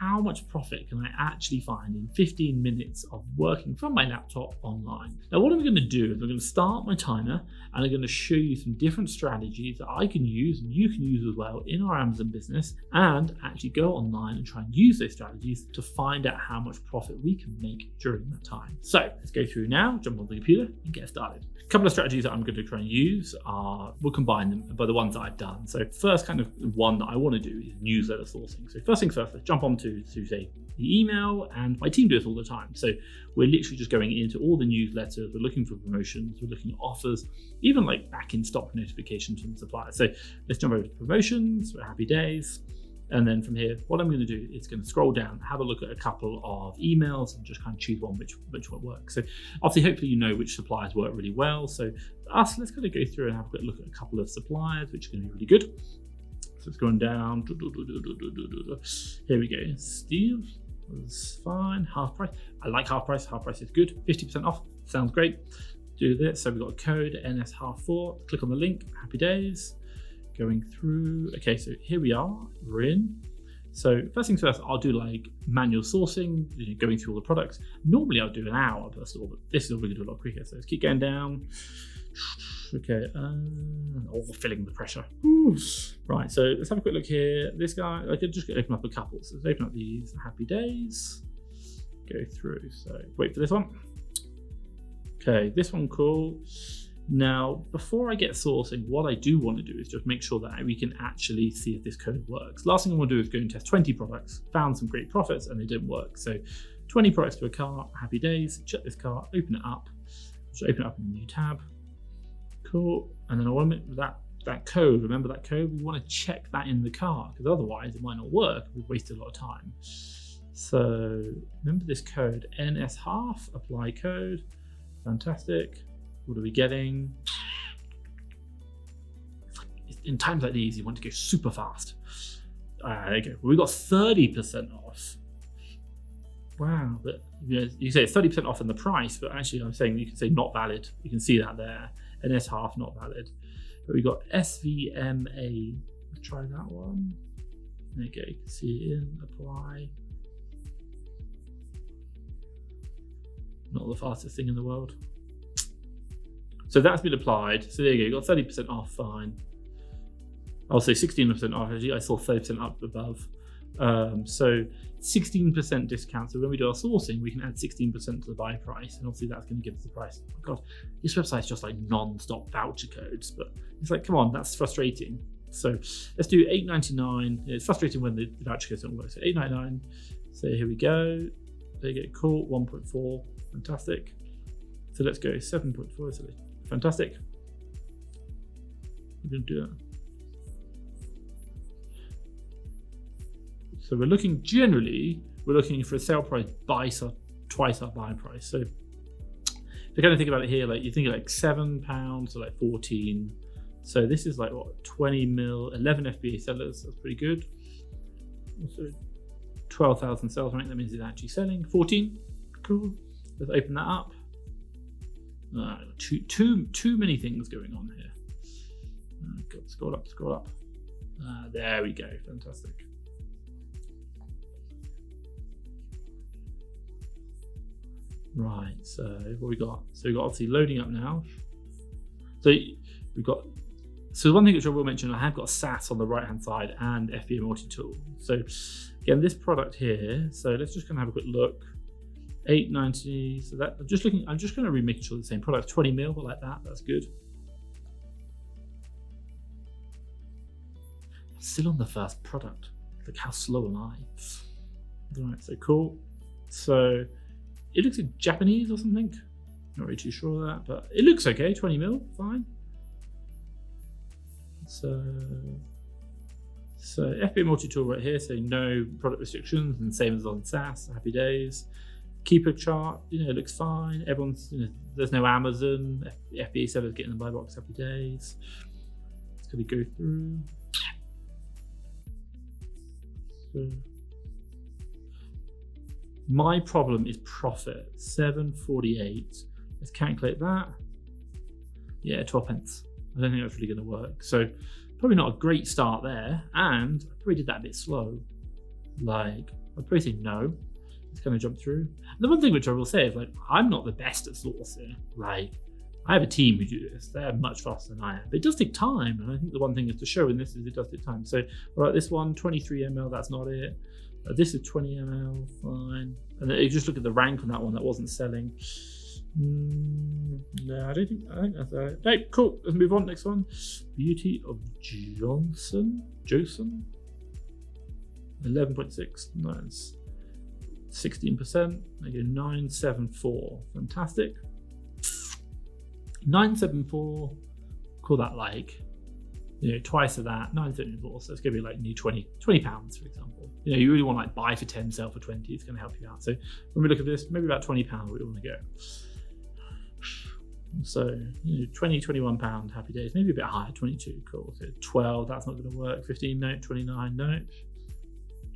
how much profit can I actually find in 15 minutes of working from my laptop online? Now, what I'm going to do is I'm going to start my timer and I'm going to show you some different strategies that I can use and you can use as well in our Amazon business, and actually go online and try and use those strategies to find out how much profit we can make during that time. So let's go through now, jump on the computer and get started. A couple of strategies that I'm going to try and use we'll combine them by the ones that I've done. So first kind of one that I want to do is newsletter sourcing. So first things first, let's jump on to say the email, and my team do this all the time. So we're literally just going into all the newsletters, we're looking for promotions, we're looking at offers, even like back in stock notifications from suppliers. So let's jump over to promotions, happy days. And then from here, what I'm going to do is going to scroll down, have a look at a couple of emails and just kind of choose one which one works. So obviously, hopefully you know which suppliers work really well. So let's kind of go through and have a quick look at a couple of suppliers, which are going to be really good. So it's going down. Here we go. Steve was fine. Half price. I like half price. Half price is good. 50% off. Sounds great. Do this. So we've got a code NS4. Click on the link. Happy days. Going through. Okay, so here we are. We're in. So first things first, I'll do like manual sourcing, going through all the products. Normally I'll do an hour first of all, but this is all we can do a lot quicker. So let's keep going down. Okay, feeling the pressure. Ooh. Right, so let's have a quick look here. This guy, I could just open up a couple. So let's open up these happy days. Go through. So wait for this one. Okay, this one cool. Now, before I get sourcing, what I do want to do is just make sure that we can actually see if this code works. Last thing I want to do is go and test 20 products, found some great profits and they didn't work. So 20 products to a cart, happy days, check this cart, open it up. Just open it up in a new tab. Cool. And then I want to make that code, remember that code? We want to check that in the cart because otherwise it might not work. We've wasted a lot of time. So remember this code, NS half, apply code. Fantastic. What are we getting? In times like these, you want to go super fast. There you go. Well, we got 30% off. Wow. But you say it's 30% off in the price, but actually I'm saying you can say not valid. You can see that there. NS half not valid. But we got SVMA. Let's try that one. There you go. You can see it in, apply. Not the fastest thing in the world. So that's been applied. So there you go, you got 30% off, fine. I'll say 16% off, actually I saw 30% up above. So 16% discount. So when we do our sourcing, we can add 16% to the buy price, and obviously that's going to give us the price. Oh God, this website's just like non-stop voucher codes, but it's like, come on, that's frustrating. So let's do $8.99. It's frustrating when the voucher codes don't work. So $8.99. So here we go. There you go, cool, 1.4, fantastic. So let's go 7.4. So fantastic. We're going to do that. So we're looking for a sale price twice our buy price. So if you kind of think about it here, like you think like £7 or like 14. So this is like what, 20 mil, 11 FBA sellers. That's pretty good. Also 12,000 sales rank. That means it's actually selling 14. Cool. Let's open that up. Too many things going on here. Scroll up. There we go, fantastic. Right, so what we got? So we got obviously loading up now. So the one thing which I will mention, I have got SAS on the right hand side and FBA multi-tool. So again, this product here, so let's just kind of have a quick look. $8.90. So that I'm just going to be making sure the same product, 20 mil, but like that, that's good. I'm still on the first product. Look how slow am I? Right, so cool. So it looks like Japanese or something. Not really too sure of that, but it looks okay. 20 mil, fine. So FBA multi-tool right here, so no product restrictions, and same as on SAS, happy days. Keeper chart, it looks fine. Everyone's, there's no Amazon. FBA sellers getting the buy box, happy days. It's going to go through. So my problem is profit, 748. Let's calculate that. Yeah, 12 pence. I don't think that's really going to work. So probably not a great start there. And I probably did that a bit slow. Like, I'd probably say no. It's kind of jump through. And the one thing which I will say is, like, I'm not the best at sourcing. Like, I have a team who do this. They're much faster than I am. But it does take time. And I think the one thing is to show in this is it does take time. So, all right, this one, 23 ml, that's not it. This is 20 ml, fine. And then you just look at the rank on that one, that wasn't selling. No, I think that's it. Right, cool. Let's move on. Next one. Beauty of Johnson. 11.6. Nice. 16%. I go 974. Fantastic. 974. Call that like, twice of that. 974. So it's going to be like £20, for example. You really want like buy for 10, sell for 20. It's going to help you out. So when we look at this, maybe about £20 where we want to go. So, £21, happy days. Maybe a bit higher, 22, cool. So 12, that's not going to work. 15, no. 29, no.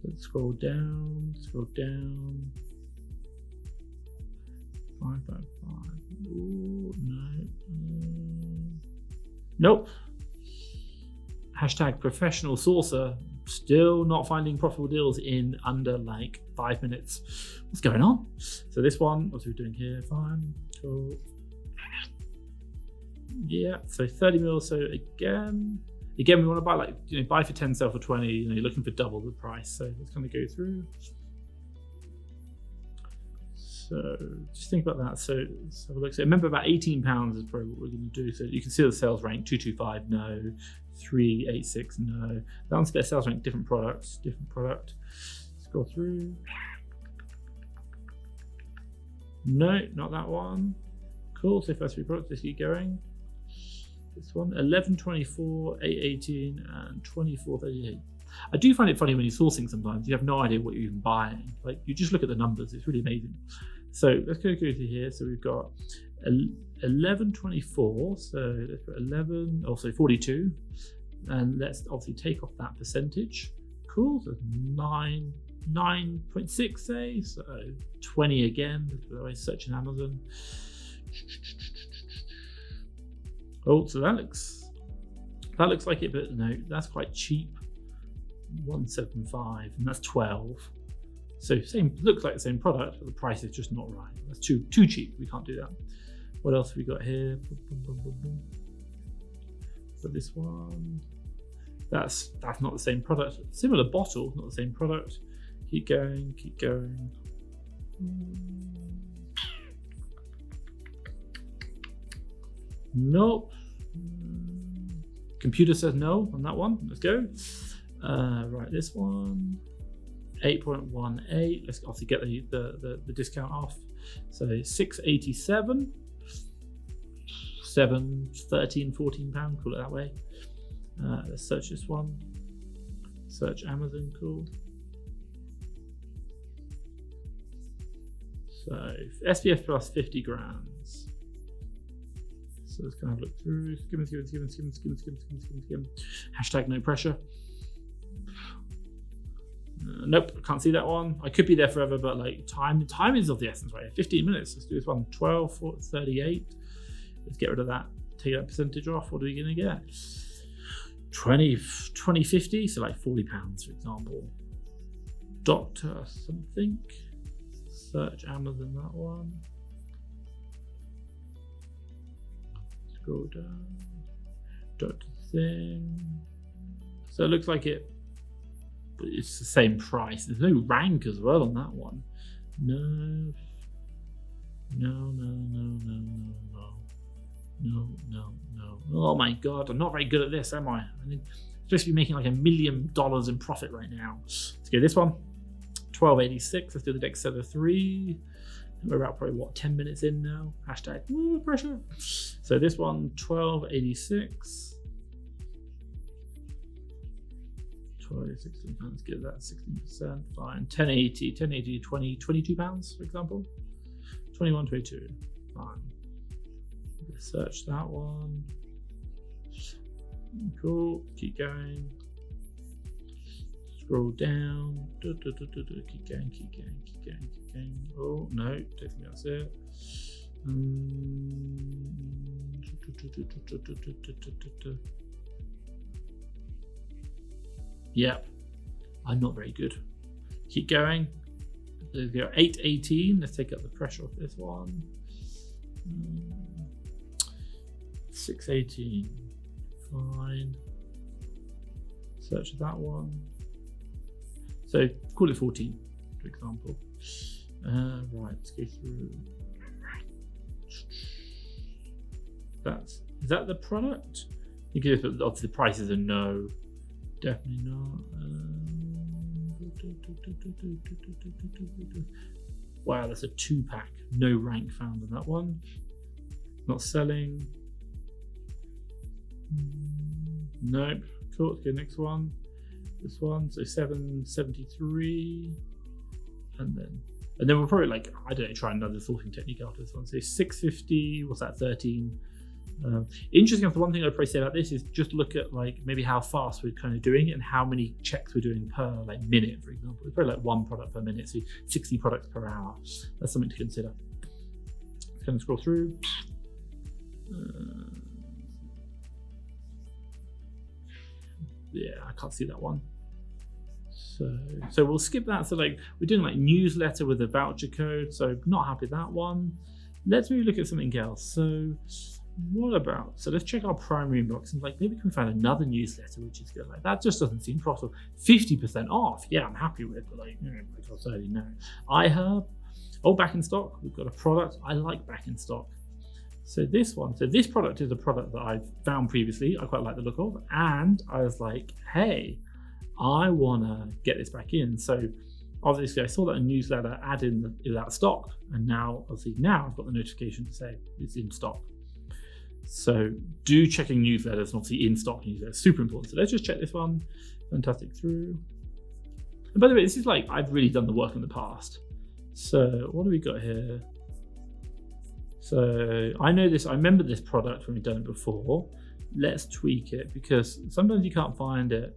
Let's scroll down. 555. Ooh, no. Nope. Hashtag professional sourcer. Still not finding profitable deals in under like 5 minutes. What's going on? So this one, what are we doing here? Fine, cool. Yeah, so 30 mils. So again, we want to buy like, buy for 10, sell for 20. You're looking for double the price. So let's kind of go through. So just think about that. So let's have a look. So remember, about £18 is probably what we're going to do. So you can see the sales rank: 225, no. 386, no. That one's their sales rank, different product. Scroll through. No, not that one. Cool. So first 3 products. Let's keep going. This one, 1124, 818, and 2438. I do find it funny when you're sourcing sometimes, you have no idea what you're even buying. Like, you just look at the numbers, it's really amazing. So let's go through here. So we've got 1124, so let's put 11, also 42. And let's obviously take off that percentage. Cool, so 9.6 say, so 20 again. Let's put that way, search in Amazon. Oh, so that looks like it, but no, that's quite cheap. 175, and that's 12. So looks like the same product, but the price is just not right. That's too cheap. We can't do that. What else have we got here? So this one, that's not the same product. Similar bottle, not the same product. Keep going. Nope. Computer says no on that one. Let's go. Right, this one, 8.18. Let's obviously get the discount off. So 687, 13, 14 pound. Call it that way. Let's search this one. Search Amazon. Cool. So SPF plus 50 grams. So let's kind of look through. Skim. Hashtag no pressure. Nope, can't see that one. I could be there forever, but like time is of the essence, right? 15 minutes. Let's do this one. 12.38. Let's get rid of that. Take that percentage off. What are we going to get? 20.50. So like £40, for example. Doctor something. Search Amazon, that one. Scroll down. Doctor thing. So it looks like it's the same price. There's no rank as well on that one. No. Oh my god, I'm not very good at this, am I? I'm supposed to be making like $1 million in profit right now. Let's go this one. 12.86. Let's do the Dexter 3. We're about probably 10 minutes in now. Hashtag pressure. So this one, 12.86. 16 pounds, get that 16%, fine. 1080, 22 pounds, for example. 21.22, fine. Let's search that one. Cool, keep going. Scroll down. Keep going. Oh, no, don't think that's it. Yep, I'm not very good. Keep going. Let's go 818. Let's take up the pressure off this one. 618. Fine. Search that one. So call it 14, for example. Right, let's go through. Is that the product? You can just, obviously the prices are no. Definitely not. Wow, that's a 2-pack. No rank found on that one. Not selling. Nope. Cool, let's go next one. This one, so 773. And then we'll probably I don't know, try another sorting technique after this one. So 650, what's that, 13? Interesting, the one thing I'd probably say about this is just look at maybe how fast we're kind of doing it and how many checks we're doing per minute, for example. It's probably 1 product per minute, so 60 products per hour. That's something to consider. Let's kind of scroll through. Yeah, I can't see that one. So we'll skip that. So we're doing newsletter with a voucher code. So not happy with that one. Let's maybe look at something else. So what about, so let's check our primary inbox and maybe can we find another newsletter which is good. That just doesn't seem profitable. 50% off. Yeah, I'm happy with, but I'll tell you no. iHerb, back in stock. We've got a product. I like back in stock. So this one, this product is a product that I've found previously. I quite like the look of, and I was like, hey, I wanna get this back in. So obviously I saw that a newsletter ad in is out of stock, and now I've got the notification to say it's in stock. So do checking newsletters, and obviously in stock newsletters, super important. So let's just check this one. Fantastic through. And by the way, this is I've really done the work in the past. So what do we got here? So I remember this product when we've done it before. Let's tweak it because sometimes you can't find it.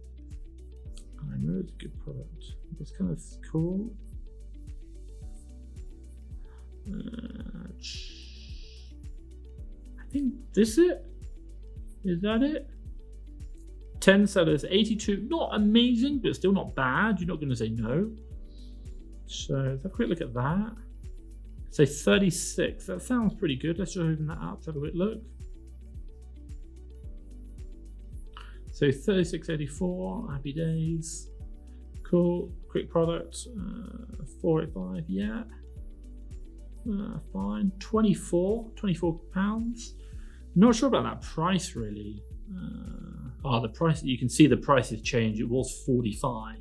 I know it's a good product. It's kind of cool. I think this is it. Is that it? 10 sellers, 82. Not amazing, but still not bad. You're not going to say no. So let's have a quick look at that. Say 36. That sounds pretty good. Let's just open that up. Let's have a quick look. So 36.84. Happy days. Cool. Quick product. 485. Yeah. Fine. 24 pounds. Not sure about that price really. The price, you can see the price has changed. It was 45.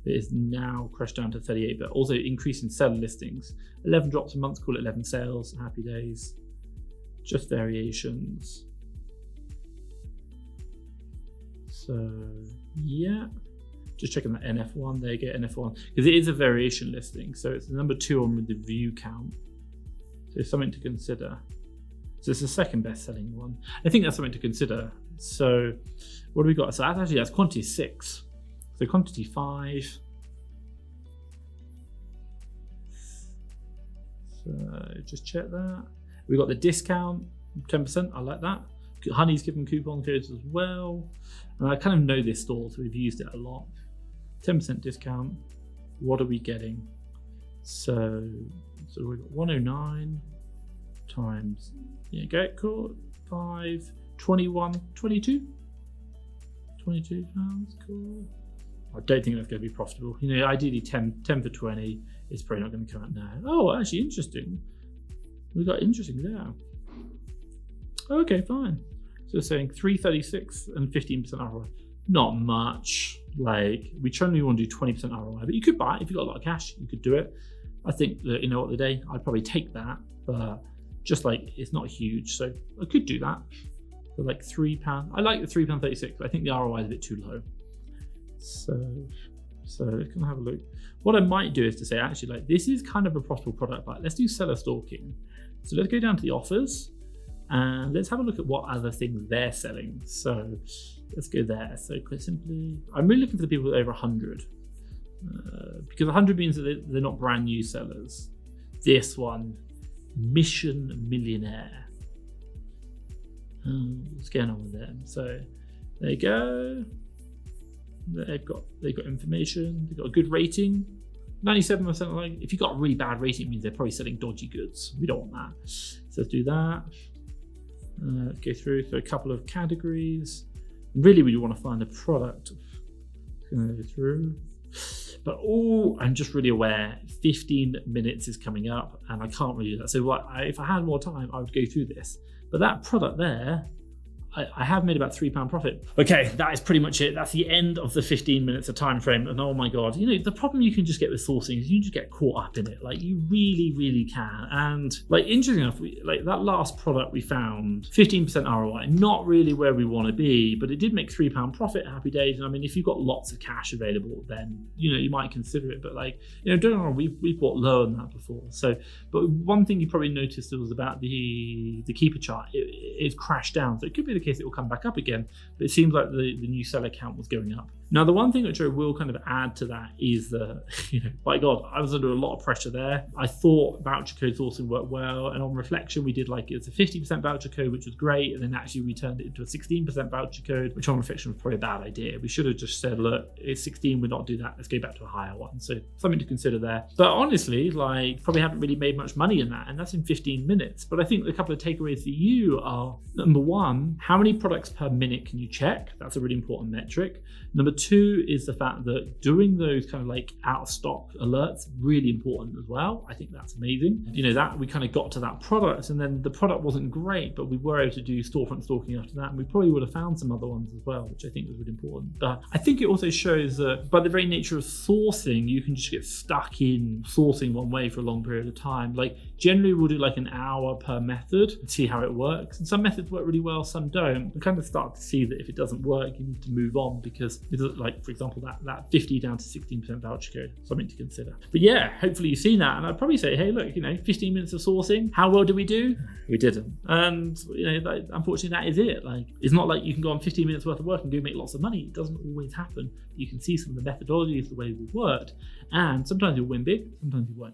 It is now crashed down to 38, but also increase in seller listings. 11 drops a month, call it 11 sales. Happy days. Just variations. So yeah, just checking that NF1. There you go, NF1, because it is a variation listing. So it's the number 2 on with the view count. So it's something to consider. So it's the second best selling one. I think that's something to consider. So what do we got? So that's quantity 6. So quantity 5. So just check that. We got the discount, 10%. I like that. Honey's given coupon codes as well. And I kind of know this store, so we've used it a lot. 10% discount. What are we getting? So we've got 109 times, yeah, go, cool, 5, 21, 22 pounds, cool. I don't think that's going to be profitable. Ideally 10 for 20 is probably not going to come out now. Oh, actually interesting. We got interesting there. Okay, fine. So saying 336 and 15% ROI. Not much. We generally want to do 20% ROI, but you could buy it if you've got a lot of cash. You could do it. I think that at the day I'd probably take that, but just it's not huge, so I could do that. For £3. I like the £3.36, but I think the ROI is a bit too low. So let's have a look. What I might do is to say, actually, this is kind of a profitable product, but let's do seller stalking. So let's go down to the offers and let's have a look at what other things they're selling. So let's go there. So quite simply, I'm really looking for the people with over 100 because 100 means that they're not brand new sellers. This one, Mission Millionaire. What's going on with them? So there you go. They've got information. They've got a good rating. 97%. Like, if you've got a really bad rating, it means they're probably selling dodgy goods. We don't want that. So let's do that. Let's go through a couple of categories. Really, we want to find the product. Go through. But I'm just really aware 15 minutes is coming up and I can't really do that. So if I had more time, I would go through this. But that product there, I have made about £3 profit. Okay, that is pretty much it. That's the end of the 15 minutes of time frame. And oh my God, the problem you can just get with sourcing is you just get caught up in it. Like you really, really can. And like interesting enough, that last product we found, 15% ROI, not really where we want to be, but it did make £3 profit, happy days. And I mean, if you've got lots of cash available, then, you might consider it. But like, don't get me wrong, we've bought lower than that before. So, but one thing you probably noticed was about the keeper chart. It crashed down. So it could be the case it will come back up again, but it seems like the new seller count was going up. Now, the one thing which I will kind of add to that is by God, I was under a lot of pressure there. I thought voucher code sourcing worked well, and on reflection, we did it's a 50% voucher code, which was great, and then actually we turned it into a 16% voucher code, which on reflection was probably a bad idea. We should have just said, look, it's 16, we'll not do that. Let's go back to a higher one. So something to consider there. But honestly, probably haven't really made much money in that, and that's in 15 minutes. But I think a couple of takeaways for you are, number one, how many products per minute can you check? That's a really important metric. Number two is the fact that doing those kind of out of stock alerts, really important as well. I think that's amazing. That we kind of got to that product, and then the product wasn't great, but we were able to do storefront stalking after that, and we probably would have found some other ones as well, which I think was really important. But I think it also shows that by the very nature of sourcing, you can just get stuck in sourcing one way for a long period of time. Generally we'll do an hour per method and see how it works. And some methods work really well, some don't. We kind of start to see that if it doesn't work, you need to move on, because for example, that 50 down to 16% voucher code, something to consider. But yeah, hopefully you've seen that. And I'd probably say, hey, look, 15 minutes of sourcing, how well did we do? We didn't. And unfortunately that is it. It's not like you can go on 15 minutes worth of work and go make lots of money. It doesn't always happen. You can see some of the methodologies, the way we've worked, and sometimes you'll win big, sometimes you won't.